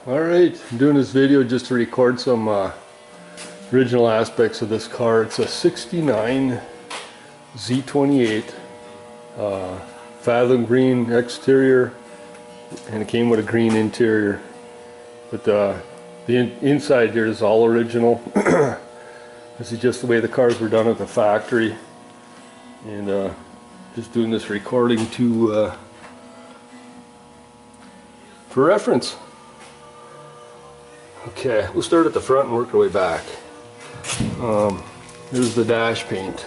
Alright, I'm doing this video just to record some original aspects of this car. It's a 69 Z28 Fathom green exterior, and it came with a green interior. But the inside here is all original. This is just the way the cars were done at the factory. And just doing this recording for reference. Okay, we'll start at the front and work our way back. Here's the dash paint.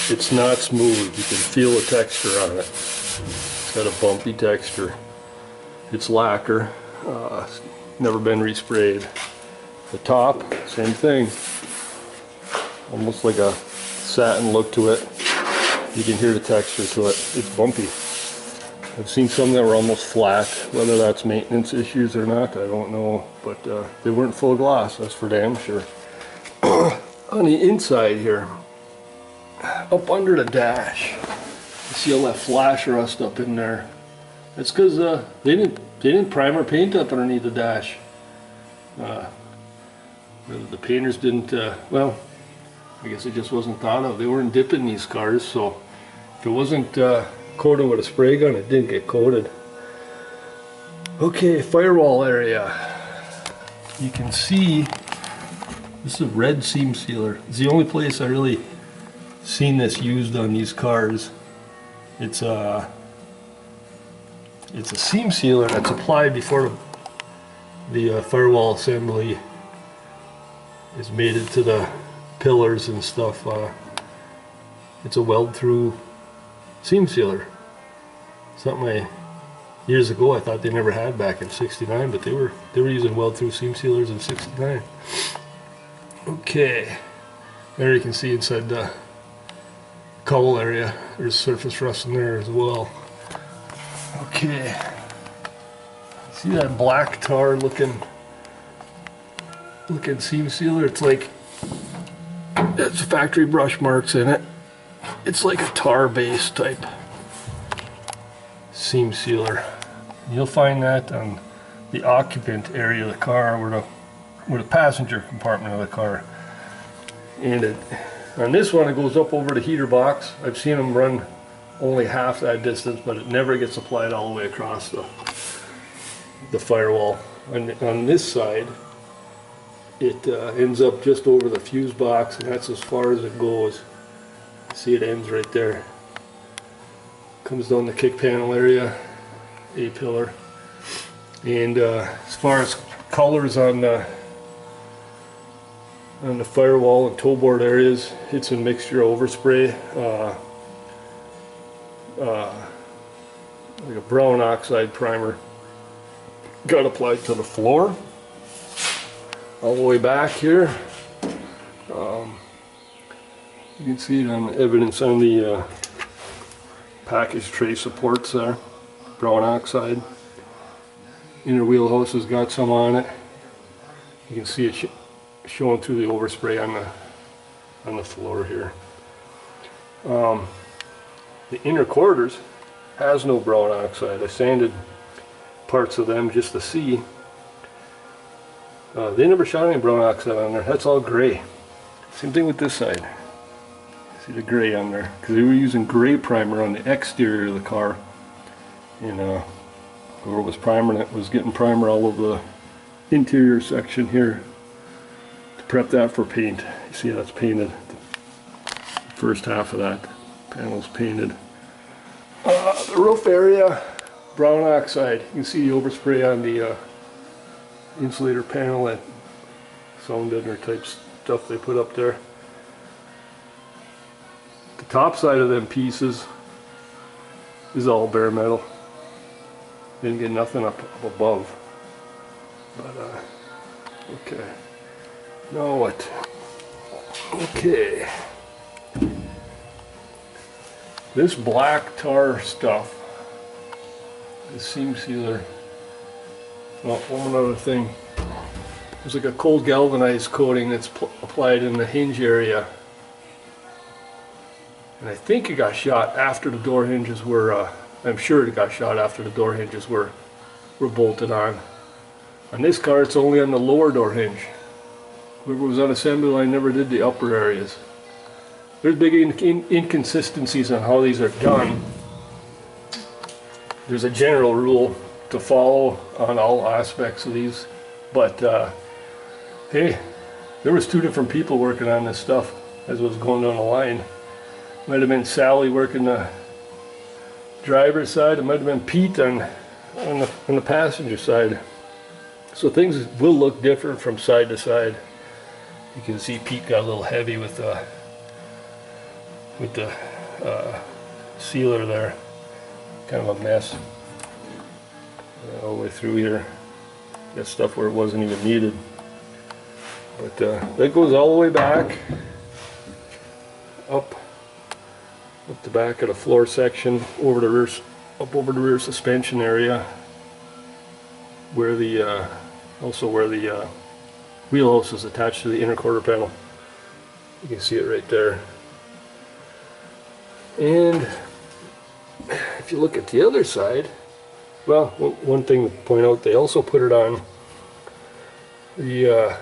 It's not smooth. You can feel the texture on it. It's got a bumpy texture. It's lacquer. It's never been resprayed. The top, same thing. Almost like a satin look to it. You can hear the texture to it. It's bumpy. I've seen some that were almost flat. Whether that's maintenance issues or not, I don't know. But they weren't full gloss, that's for damn sure. On the inside here, up under the dash, you see all that flash rust up in there. That's because they didn't primer paint up underneath the dash. The painters didn't. Well, I guess it just wasn't thought of. They weren't dipping these cars, so if it wasn't coated with a spray gun, it didn't get coated. Okay, firewall area. You can see this is a red seam sealer. It's the only place I really seen this used on these cars. It's a seam sealer that's applied before the firewall assembly is made into the pillars and stuff. It's a weld through seam sealer. Something years ago I thought they never had back in '69, but they were using weld through seam sealers in '69. Okay, there you can see inside the cowl area there's surface rust in there as well. Okay, see that black tar looking seam sealer? It's like it's factory brush marks in it. It's like a tar based type seam sealer. You'll find that on the occupant area of the car, where the passenger compartment of the car. And on this one, it goes up over the heater box. I've seen them run only half that distance, but it never gets applied all the way across the firewall. On this side, it ends up just over the fuse box, and that's as far as it goes. See, it ends right there. Comes down the kick panel area, A-pillar. And as far as colors on the firewall and toe board areas, it's a mixture of overspray, like a brown oxide primer got applied to the floor. All the way back here, you can see it on the evidence on the package tray supports there. Brown oxide. Inner wheelhouse has got some on it. You can see it showing through the overspray on the floor here. The inner quarters has no brown oxide. I sanded parts of them just to see. They never shot any brown oxide on there. That's all gray. Same thing with this side. See the gray on there, because they were using gray primer on the exterior of the car, and whoever was primering it was getting primer all over the interior section here to prep that for paint. You see that's painted. The first half of that panel's painted. The roof area, brown oxide. You can see the overspray on the insulator panel, that sound deadener type stuff they put up there. The top side of them pieces is all bare metal. Didn't get nothing up above. But okay. Now what? Okay. This black tar stuff, this seam sealer. Well, one other thing. There's like a cold galvanized coating that's applied in the hinge area. And I think it got shot after the door hinges were I'm sure it got shot after the door hinges were bolted on. On this car, it's only on the lower door hinge. Whoever was on assembly line never did the upper areas. There's big inconsistencies on how these are done. There's a general rule to follow on all aspects of these, but hey, there was 2 different people working on this stuff as it was going down the line. Might have been Sally working the driver's side. It might have been Pete on the passenger side. So things will look different from side to side. You can see Pete got a little heavy with the sealer there. Kind of a mess. All the way through here. Got stuff where it wasn't even needed. But that goes all the way back. Up the back of the floor section, over the rear, up over the rear suspension area, where the also where the wheel house is attached to the inner quarter panel. You can see it right there. And if you look at the other side, well, one thing to point out, they also put it on the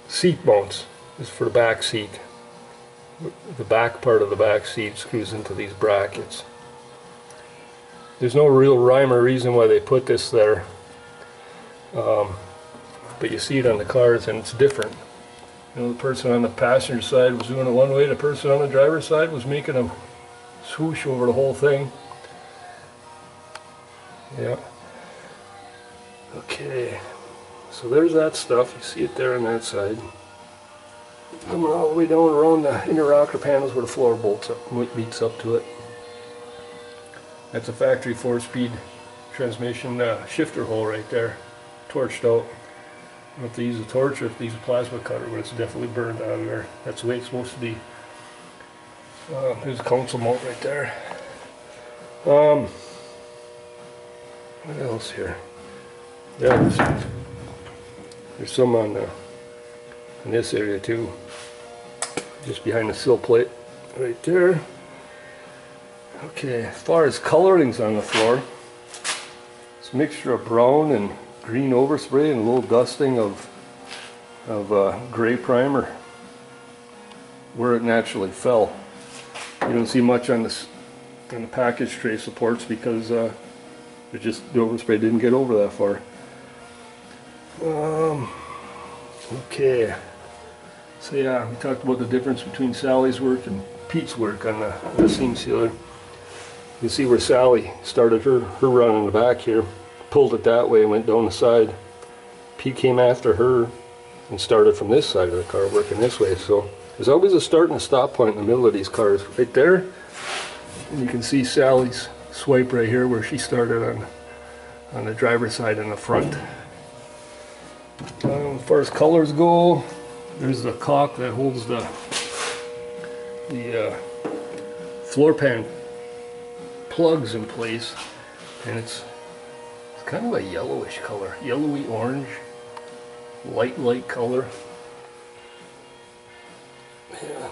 seat mounts. This is for the back seat. The back part of the back seat screws into these brackets. There's no real rhyme or reason why they put this there, but you see it on the cars and it's different. You know, the person on the passenger side was doing it one way, the person on the driver's side was making a swoosh over the whole thing. Yeah. Okay, so there's that stuff. You see it there on that side. Coming all the way down around the inner rocker panels where the floor bolts up, meets up to it. That's a factory 4-speed transmission shifter hole right there, torched out. I don't know if they use a torch or if they use a plasma cutter, but it's definitely burned out of there. That's the way it's supposed to be. There's a console mount right there. What else here? Yeah, there's some on in this area too, just behind the sill plate right there. Okay, as far as colorings on the floor, it's a mixture of brown and green overspray and a little dusting of gray primer where it naturally fell. You don't see much on the package tray supports because the overspray didn't get over that far. Okay, so yeah, we talked about the difference between Sally's work and Pete's work on the seam sealer. You see where Sally started her run in the back here, pulled it that way and went down the side. Pete came after her and started from this side of the car, working this way. So there's always a start and a stop point in the middle of these cars, right there. And you can see Sally's swipe right here where she started on the driver's side in the front. As far as colors go, there's the caulk that holds the floor pan plugs in place, and it's kind of a yellowish color, yellowy orange, light color. Yeah,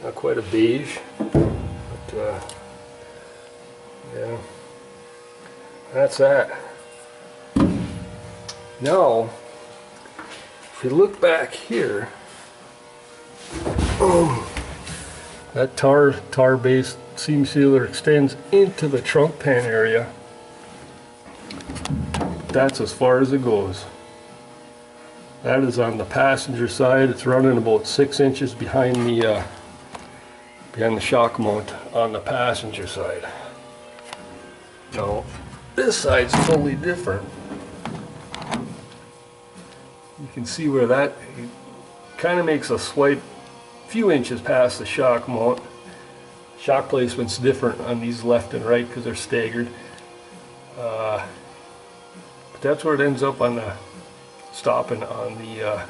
not quite a beige, but yeah, that's that. Now, if you look back here, that tar-based seam sealer extends into the trunk pan area. That's as far as it goes. That is on the passenger side. It's running about 6 inches behind the shock mount on the passenger side. Now, this side's totally different. You can see where that kind of makes a swipe a few inches past the shock mount. Shock placement's different on these left and right because they're staggered. But that's where it ends up on the stopping on the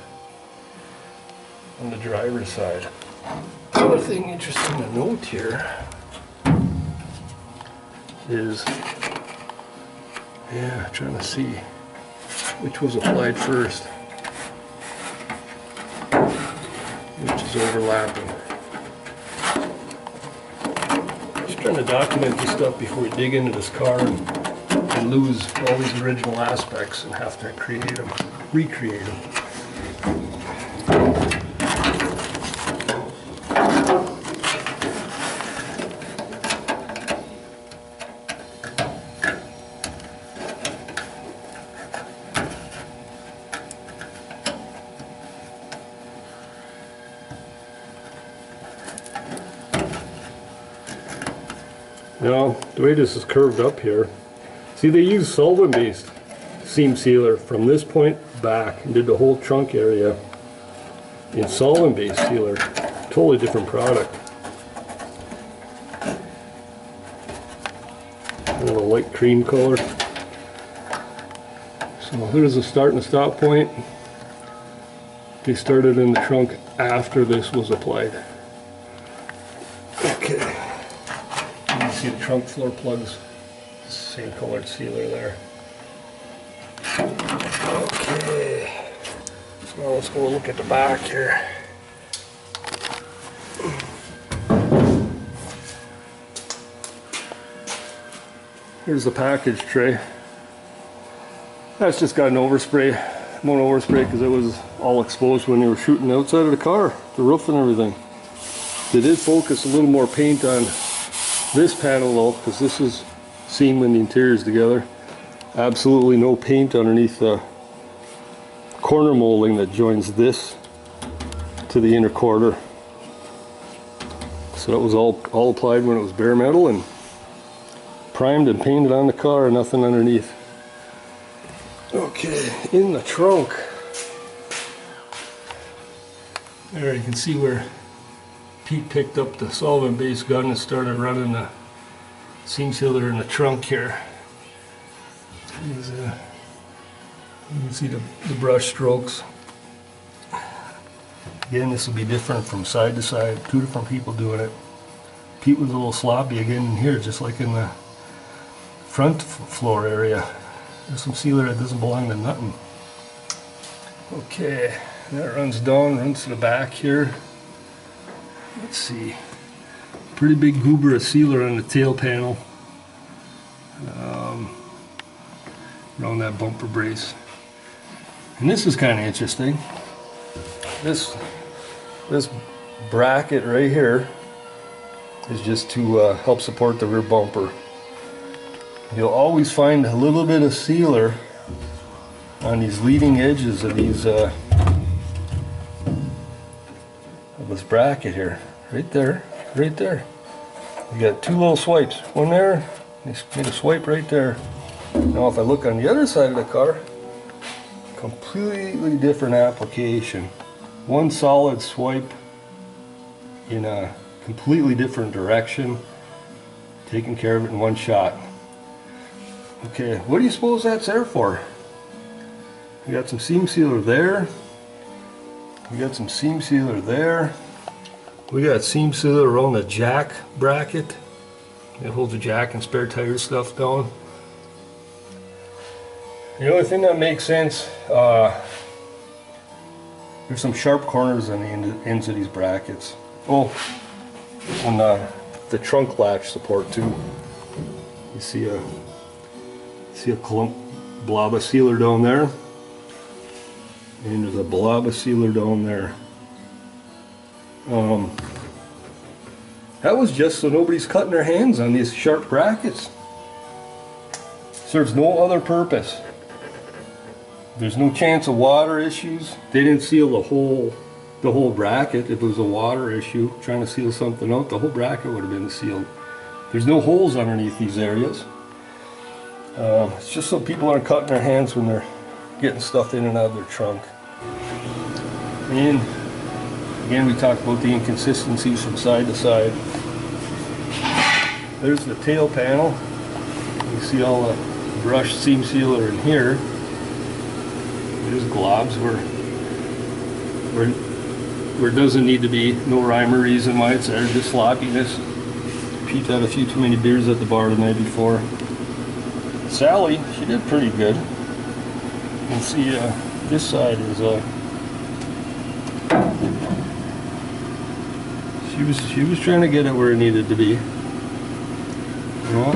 driver's side. Another thing interesting to note here is, yeah, I'm trying to see which was applied first, which is overlapping. Just trying to document this stuff before we dig into this car and can lose all these original aspects and have to recreate them. Now, the way this is curved up here, see, they use solvent-based seam sealer from this point back and did the whole trunk area in solvent-based sealer. Totally different product. Kind of a light cream color. So here's the start and stop point. They started in the trunk after this was applied. Okay. You can see the trunk floor plugs, same colored sealer there. Okay, so now let's go look at the back here. Here's the package tray. That's just got an overspray. Won't overspray because it was all exposed when they were shooting outside of the car, the roof and everything. They did focus a little more paint on this panel though, because this is seen when the interior is together. Absolutely no paint underneath the corner molding that joins this to the inner quarter. So that was all applied when it was bare metal and primed and painted on the car, and nothing underneath. Okay, in the trunk. There you can see where Pete picked up the solvent-based gun and started running the seam sealer in the trunk here. You can see the brush strokes. Again, this will be different from side to side. Two different people doing it. Pete was a little sloppy again in here, just like in the front floor area. There's some sealer that doesn't belong to nothing. Okay, that runs down, runs to the back here. Let's see. Pretty big goober of sealer on the tail panel. Around that bumper brace. And this is kind of interesting. This bracket right here is just to help support the rear bumper. You'll always find a little bit of sealer on these leading edges of these of this bracket here. Right there, right there. You got two little swipes. One there, just made a swipe right there. Now if I look on the other side of the car, completely different application. One solid swipe in a completely different direction, taking care of it in one shot. Okay, what do you suppose that's there for? We got some seam sealer there. We got some seam sealer there. We got seam sealer around the jack bracket. It holds the jack and spare tire stuff down. The only thing that makes sense, there's some sharp corners on the ends of these brackets. Oh, on the trunk latch support too. You see a clump blob of sealer down there, and there's a blob of sealer down there. That was just so nobody's cutting their hands on these sharp brackets. Serves no other purpose. There's no chance of water issues. They didn't seal the whole bracket. If it was a water issue, trying to seal something out, the whole bracket would have been sealed. There's no holes underneath these areas. It's just so people aren't cutting their hands when they're getting stuff in and out of their trunk. And again, we talked about the inconsistencies from side to side. There's the tail panel. You see all the brushed seam sealer in here. There's globs where it doesn't need to be. No rhyme or reason why it's there, just sloppiness. Pete had a few too many beers at the bar the night before. Sally, she did pretty good. You can see this side is she was trying to get it where it needed to be. You know?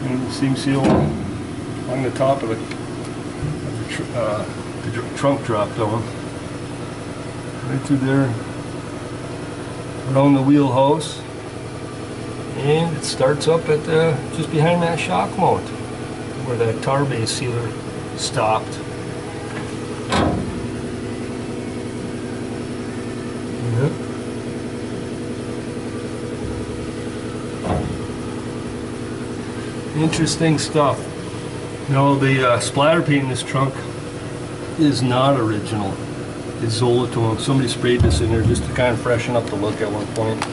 And seam seal on the top of the trunk drop down. Right through there, around the wheel house, and it starts up at just behind that shock mount where that tar base sealer stopped. Yep. Interesting stuff. Now the splatter paint in this trunk is not original. It's Zolatone. Somebody sprayed this in there just to kind of freshen up the look at one point.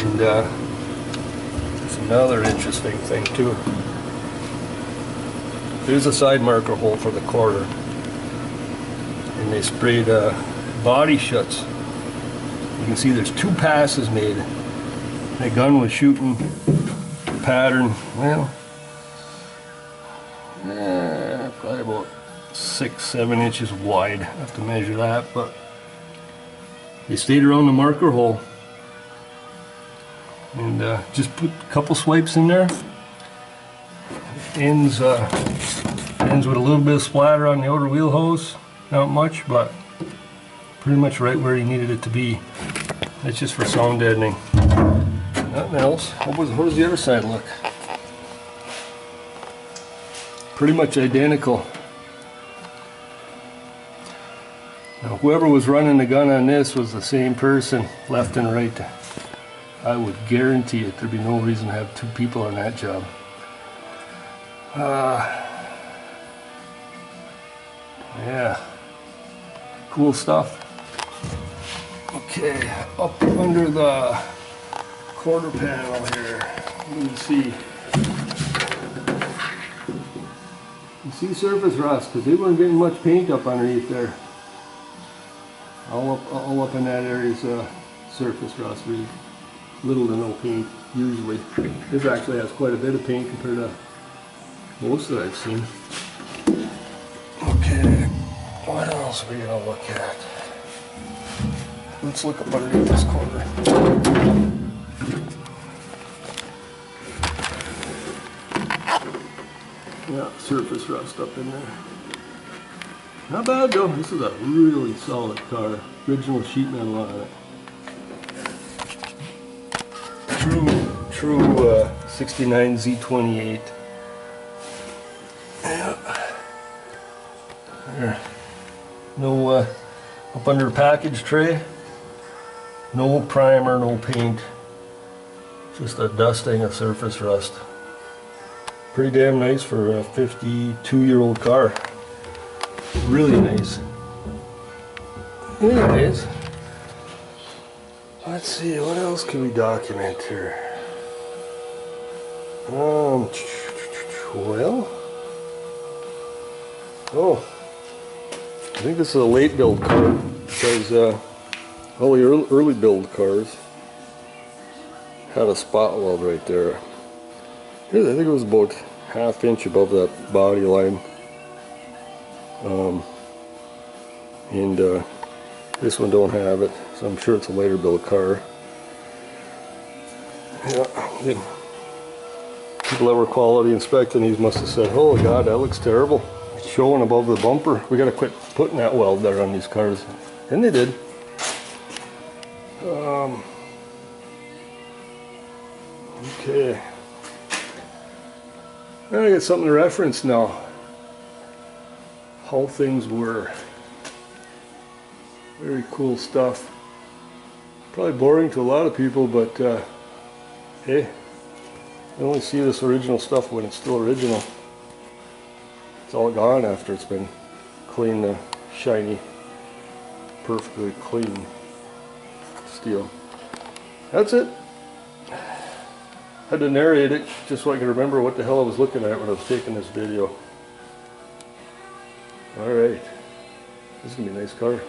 And there's another interesting thing too. There's a side marker hole for the quarter, and they sprayed body shuts. You can see there's 2 passes made. The gun was shooting the pattern, well, probably about 6-7 inches wide. I have to measure that, but they stayed around the marker hole, and just put a couple swipes in there. Ends with a little bit of splatter on the outer wheel hose, not much, but pretty much right where you needed it to be. That's just for sound deadening. Nothing else. How does the other side look? Pretty much identical. Now, whoever was running the gun on this was the same person, left and right. I would guarantee it. There'd be no reason to have 2 people on that job. Yeah, cool stuff. Okay, up under the quarter panel here, you can see surface rust, because they weren't getting much paint up underneath there. All up in that area is surface rust. Really little to no paint usually. This actually has quite a bit of paint compared to most that I've seen. Okay, what else are we gonna look at? Let's look up underneath this corner. Yeah, surface rust up in there. Not bad though. This is a really solid car. Original sheet metal on it. True 69 Z28. Yeah. There. No up under the package tray. No primer, no paint. Just a dusting of surface rust. Pretty damn nice for a 52-year-old car. Really nice. Anyways, let's see, what else can we document here? Well, oh, I think this is a late build car, because all the early build cars had a spot weld right there. I think it was about ½ inch above that body line. And this one don't have it, so I'm sure it's a later build car. Yeah, people that were quality inspecting these must have said, "Oh God, that looks terrible. It's showing above the bumper. We got to quit putting that weld there on these cars." And they did. Okay. I got something to reference now. How things were. Very cool stuff. Probably boring to a lot of people, but hey, you only see this original stuff when it's still original. It's all gone after it's been clean, shiny, perfectly clean steel. That's it. Had to narrate it just so I could remember what the hell I was looking at when I was taking this video. Alright, this is going to be a nice car.